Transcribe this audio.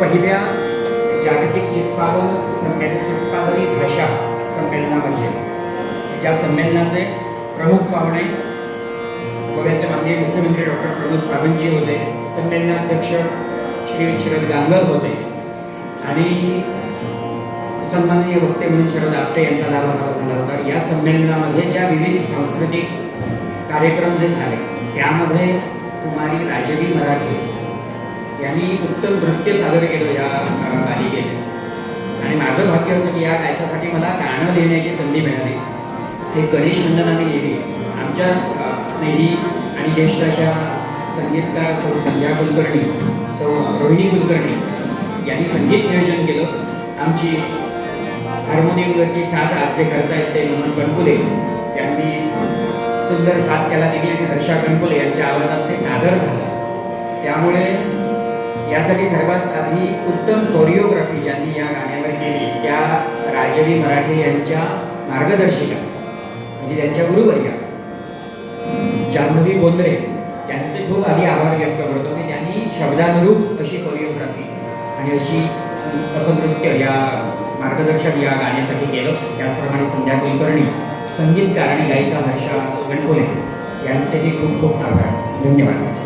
पहिल्या जागतिक चित्पावनी भाषा संमेलनामध्ये ज्या संमेलनाचे प्रमुख पाहुणे गोव्याचे माननीय मुख्यमंत्री डॉक्टर प्रमोद सावंतजी होते, संमेलनाध्यक्ष श्री शरद गांगल होते आणि सन्माननीय वक्ते म्हणून शरद आपटे यांचा लाभ आम्हाला झाला होता. या संमेलनामध्ये ज्या विविध सांस्कृतिक कार्यक्रम जे झाले त्यामध्ये कुमारी राजवी मराठे यांनी उत्तम नृत्य सादर केलं या मालिकेत. आणि माझं भाग्य असं की या याच्यासाठी मला गाणं लिहिण्याची संधी मिळाली. ते गणेश वंदनाने लिहिली. आमच्या स्नेही आणि ज्येष्ठ अशा संगीतकार सौ संध्या कुलकर्णी, सौ रोहिणी कुलकर्णी यांनी संगीत नियोजन केलं. आमची हार्मोनियमवरची साथ आज जे करतायत ते मनोज कणपुले यांनी सुंदर साथ त्याला दिली आणि हर्षा कणपुले यांच्या आवाजात ते सादर झालं. त्यामुळे यासाठी सर्वात आधी उत्तम कोरिओग्राफी ज्यांनी या गाण्यावर केली त्या राजवी मराठे यांच्या मार्गदर्शिका म्हणजे त्यांच्या गुरुवर्या जान्हवी बोंद्रे यांचे खूप आधी आभार व्यक्त करतो की त्यांनी शब्दानुरूप अशी कोरिओग्राफी आणि असं नृत्य या मार्गदर्शन या गाण्यासाठी केलं. त्याचप्रमाणे संध्या कुलकर्णी, संगीतकार आणि गायिका हर्षा कणपुले यांचेही खूप खूप आभार. धन्यवाद.